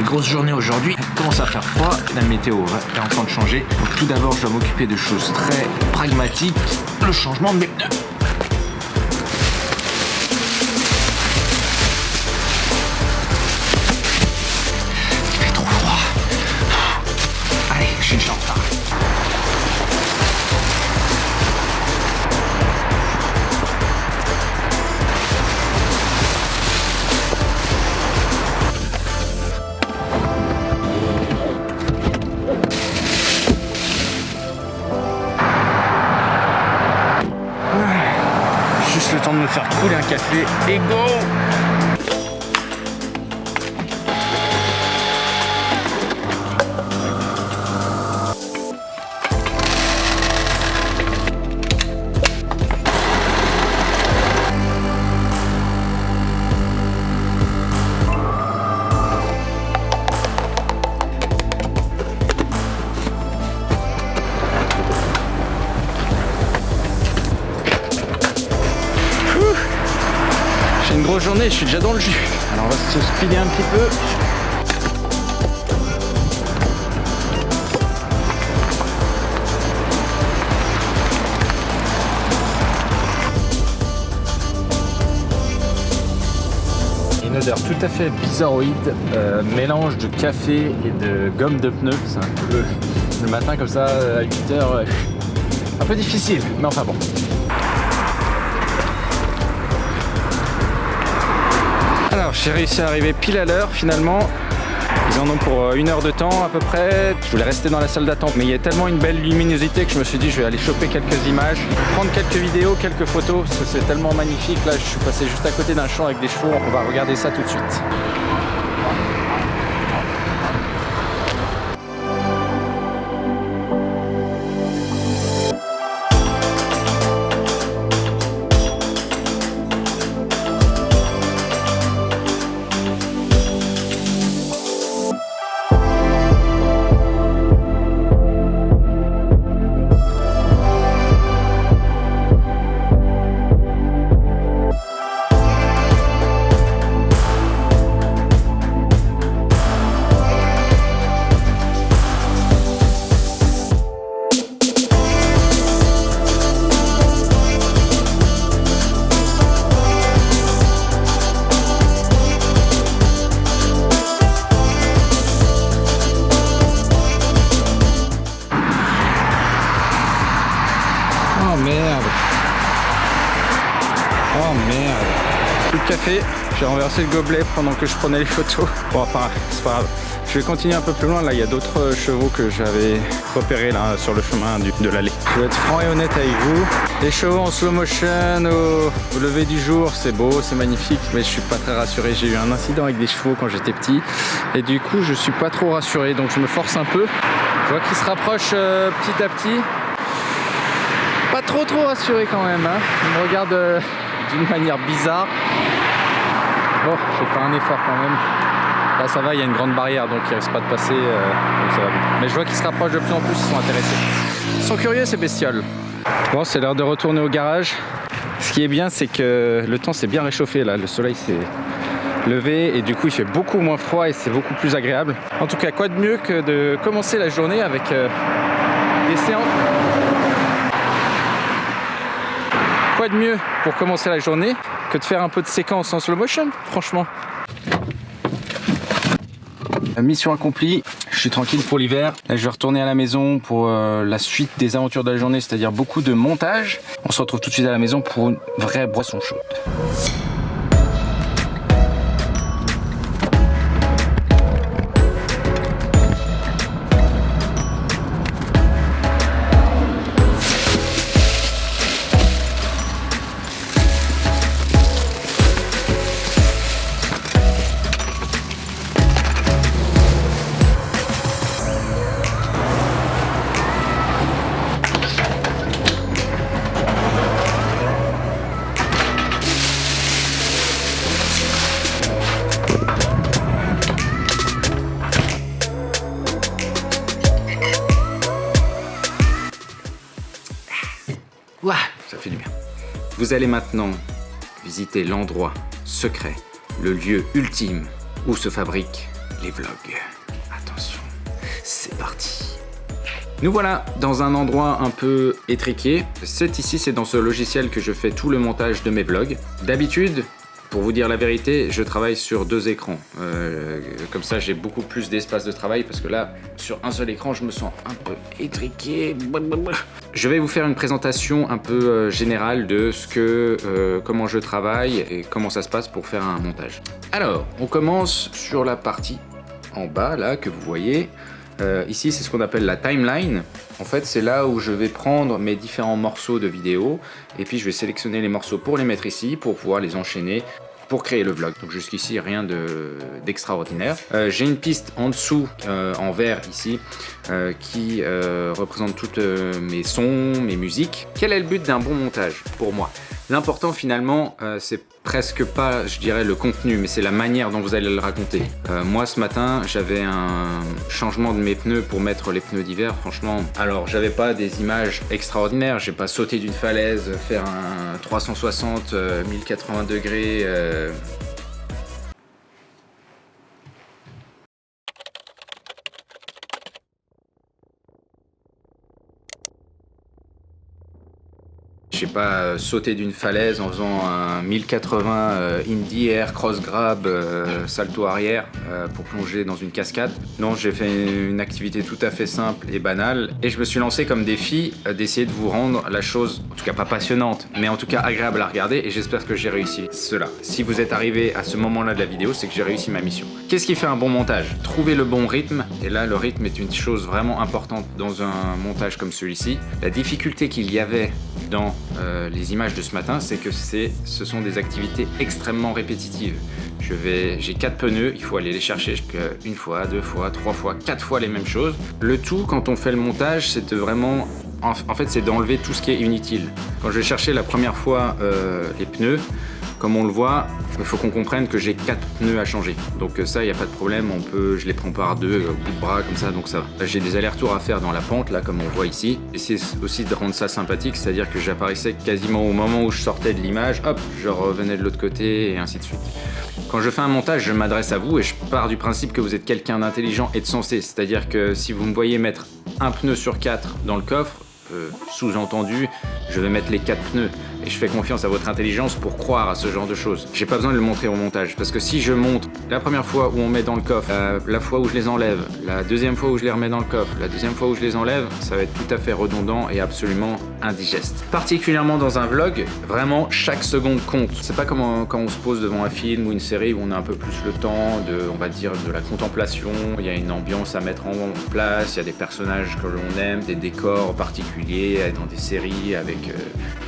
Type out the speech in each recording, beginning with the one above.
grosse journée aujourd'hui. Il commence à faire froid, la météo est en train de changer. Donc tout d'abord, je dois m'occuper de choses très pragmatiques. Le changement de mes pneus. Il fait trop froid. Allez, je suis déjà en retard. Juste le temps de me faire couler un café et go! J'ai une grosse journée, je suis déjà dans le jus. Alors on va se speeder un petit peu. Une odeur tout à fait bizarroïde, mélange de café et de gomme de pneus. C'est un peu le matin comme ça à 8h, un peu difficile, mais enfin bon. Alors j'ai réussi à arriver pile à l'heure finalement. Ils en ont pour 1 heure de temps à peu près. Je voulais rester dans la salle d'attente, mais il y a tellement une belle luminosité que je me suis dit je vais aller choper quelques images, prendre quelques vidéos, quelques photos, parce que c'est tellement magnifique. Là je suis passé juste à côté d'un champ avec des chevaux, on va regarder ça tout de suite. Oh merde. Oh merde. Plus de café. J'ai renversé le gobelet pendant que je prenais les photos. Bon enfin, c'est pas grave. Je vais continuer un peu plus loin. Là, il y a d'autres chevaux que j'avais repérés là sur le chemin de l'allée. Je vais être franc et honnête avec vous. Les chevaux en slow motion au lever du jour, c'est beau, c'est magnifique, mais je suis pas très rassuré. J'ai eu un incident avec des chevaux quand j'étais petit et du coup, je suis pas trop rassuré. Donc, je me force un peu. Je vois qu'ils se rapprochent petit à petit. Pas trop rassuré quand même, hein. Il me regarde d'une manière bizarre. Bon, j'ai fait un effort quand même. Là ça va, il y a une grande barrière donc ils risquent pas de passer, donc ça va bien. Mais je vois qu'ils se rapprochent de plus en plus, ils sont intéressés. Ils sont curieux ces bestioles. Bon, c'est l'heure de retourner au garage. Ce qui est bien, c'est que le temps s'est bien réchauffé là, le soleil s'est levé et du coup il fait beaucoup moins froid et c'est beaucoup plus agréable. En tout cas, quoi de mieux que de commencer la journée avec des séances. Quoi de mieux pour commencer la journée que de faire un peu de séquence en slow motion, franchement. Mission accomplie, je suis tranquille pour l'hiver. Là, je vais retourner à la maison pour la suite des aventures de la journée, c'est-à-dire beaucoup de montage. On se retrouve tout de suite à la maison pour une vraie boisson chaude. Ouah, ça fait du bien. Vous allez maintenant visiter l'endroit secret, le lieu ultime où se fabriquent les vlogs. Attention, c'est parti. Nous voilà dans un endroit un peu étriqué. Ici, c'est dans ce logiciel que je fais tout le montage de mes vlogs. D'habitude, pour vous dire la vérité, je travaille sur 2 écrans. Comme ça, j'ai beaucoup plus d'espace de travail parce que là, sur un seul écran, je me sens un peu étriqué. Je vais vous faire une présentation un peu générale de comment je travaille et comment ça se passe pour faire un montage. Alors, on commence sur la partie en bas, là, que vous voyez. Ici, c'est ce qu'on appelle la timeline. En fait, c'est là où je vais prendre mes différents morceaux de vidéo et puis je vais sélectionner les morceaux pour les mettre ici, pour pouvoir les enchaîner pour créer le vlog. Donc jusqu'ici, rien d'extraordinaire. J'ai une piste en dessous, en vert ici, qui représente toutes mes sons, mes musiques. Quel est le but d'un bon montage pour moi? L'important finalement, c'est presque pas, je dirais, le contenu, mais c'est la manière dont vous allez le raconter. Moi, ce matin, j'avais un changement de mes pneus pour mettre les pneus d'hiver, franchement. Alors, j'avais pas des images extraordinaires, j'ai pas sauté d'une falaise, faire un 360, 1080 degrés... J'ai pas sauté d'une falaise en faisant un 1080 indie air cross grab salto arrière pour plonger dans une cascade. Non, j'ai fait une activité tout à fait simple et banale et je me suis lancé comme défi d'essayer de vous rendre la chose, en tout cas pas passionnante, mais en tout cas agréable à regarder et j'espère que j'ai réussi cela. Si vous êtes arrivé à ce moment-là de la vidéo, c'est que j'ai réussi ma mission. Qu'est-ce qui fait un bon montage? Trouver le bon rythme, et là le rythme est une chose vraiment importante dans un montage comme celui-ci. La difficulté qu'il y avait dans les images de ce matin, c'est que ce sont des activités extrêmement répétitives. J'ai 4 pneus, il faut aller les chercher une fois, 2 fois, 3 fois, 4 fois les mêmes choses. Le tout, quand on fait le montage, c'est de vraiment... En fait, c'est d'enlever tout ce qui est inutile. Quand je vais chercher la première fois les pneus, comme on le voit, il faut qu'on comprenne que j'ai 4 pneus à changer. Donc ça, il n'y a pas de problème, je les prends par 2 au bout de bras, comme ça, donc ça va. J'ai des allers-retours à faire dans la pente, là, comme on voit ici. Essayer aussi de rendre ça sympathique, c'est-à-dire que j'apparaissais quasiment au moment où je sortais de l'image, hop, je revenais de l'autre côté, et ainsi de suite. Quand je fais un montage, je m'adresse à vous et je pars du principe que vous êtes quelqu'un d'intelligent et de sensé. C'est-à-dire que si vous me voyez mettre un pneu sur 4 dans le coffre, sous-entendu, je vais mettre les 4 pneus et je fais confiance à votre intelligence pour croire à ce genre de choses. J'ai pas besoin de le montrer au montage parce que si je montre la première fois où on met dans le coffre, la fois où je les enlève, la deuxième fois où je les remets dans le coffre, la deuxième fois où je les enlève, ça va être tout à fait redondant et absolument indigeste. Particulièrement dans un vlog, vraiment chaque seconde compte. C'est pas comme quand on se pose devant un film ou une série où on a un peu plus le temps on va dire, de la contemplation, il y a une ambiance à mettre en place, il y a des personnages que l'on aime, des décors particuliers dans des séries avec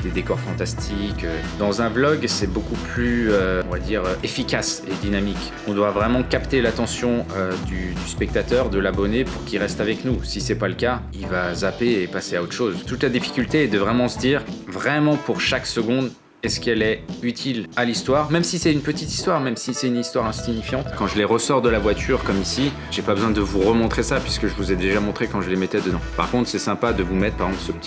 des décors fantastiques. Dans un vlog, c'est beaucoup plus, on va dire, efficace et dynamique. On doit vraiment capter l'attention du spectateur, de l'abonné pour qu'il reste avec nous. Si c'est pas le cas, il va zapper et passer à autre chose. Toute la difficulté est de vraiment se dire, vraiment pour chaque seconde, est-ce qu'elle est utile à l'histoire, même si c'est une petite histoire, même si c'est une histoire insignifiante. Quand je les ressors de la voiture comme ici, j'ai pas besoin de vous remontrer ça puisque je vous ai déjà montré quand je les mettais dedans. Par contre, c'est sympa de vous mettre par exemple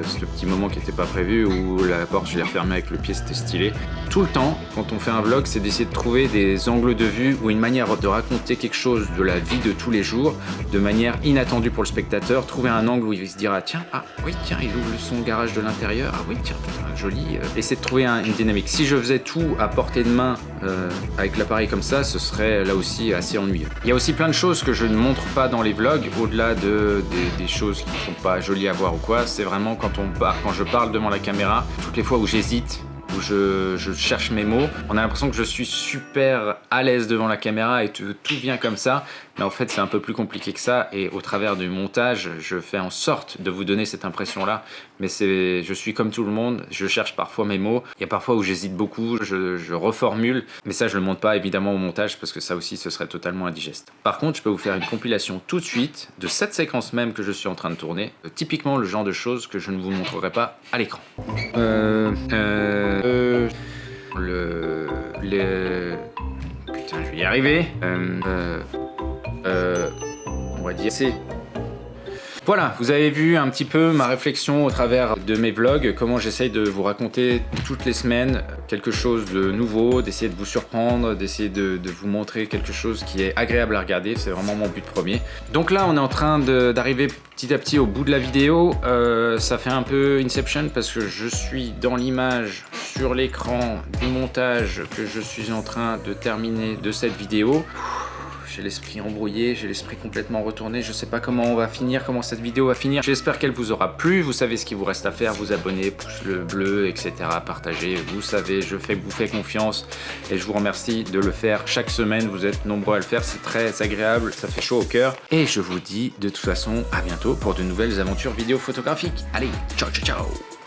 ce petit moment qui n'était pas prévu où la porte je l'ai refermée avec le pied, c'était stylé. Tout le temps, quand on fait un vlog, c'est d'essayer de trouver des angles de vue ou une manière de raconter quelque chose de la vie de tous les jours de manière inattendue pour le spectateur. Trouver un angle où il se dira tiens, ah oui, tiens, il ouvre son garage de l'intérieur, ah oui, tiens, putain, joli. Essayer de trouver une dynamique. Si je faisais tout à portée de main avec l'appareil comme ça, ce serait là aussi assez ennuyeux. Il y a aussi plein de choses que je ne montre pas dans les vlogs, au-delà des choses qui ne sont pas jolies à voir ou quoi. C'est vraiment quand je parle devant la caméra, toutes les fois où j'hésite, où je cherche mes mots, on a l'impression que je suis super à l'aise devant la caméra et tout vient comme ça, mais en fait c'est un peu plus compliqué que ça et au travers du montage, je fais en sorte de vous donner cette impression-là, mais je suis comme tout le monde, je cherche parfois mes mots, il y a parfois où j'hésite beaucoup, je reformule, mais ça je le montre pas évidemment au montage parce que ça aussi ce serait totalement indigeste. Par contre, je peux vous faire une compilation tout de suite de cette séquence même que je suis en train de tourner, typiquement le genre de choses que je ne vous montrerai pas à l'écran. Putain, je vais y arriver. On va dire c'est Voilà, vous avez vu un petit peu ma réflexion au travers de mes vlogs, comment j'essaye de vous raconter toutes les semaines quelque chose de nouveau, d'essayer de vous surprendre, d'essayer de vous montrer quelque chose qui est agréable à regarder, c'est vraiment mon but premier. Donc là, on est en train d'arriver petit à petit au bout de la vidéo, ça fait un peu Inception parce que je suis dans l'image sur l'écran du montage que je suis en train de terminer de cette vidéo. J'ai l'esprit embrouillé, j'ai l'esprit complètement retourné, je sais pas comment on va finir, comment cette vidéo va finir. J'espère qu'elle vous aura plu, vous savez ce qu'il vous reste à faire, vous abonner, pouce le bleu, etc. Partagez, vous savez, je vous fais confiance et je vous remercie de le faire chaque semaine, vous êtes nombreux à le faire, c'est très agréable, ça fait chaud au cœur. Et je vous dis de toute façon à bientôt pour de nouvelles aventures vidéo photographiques. Allez, ciao ciao ciao.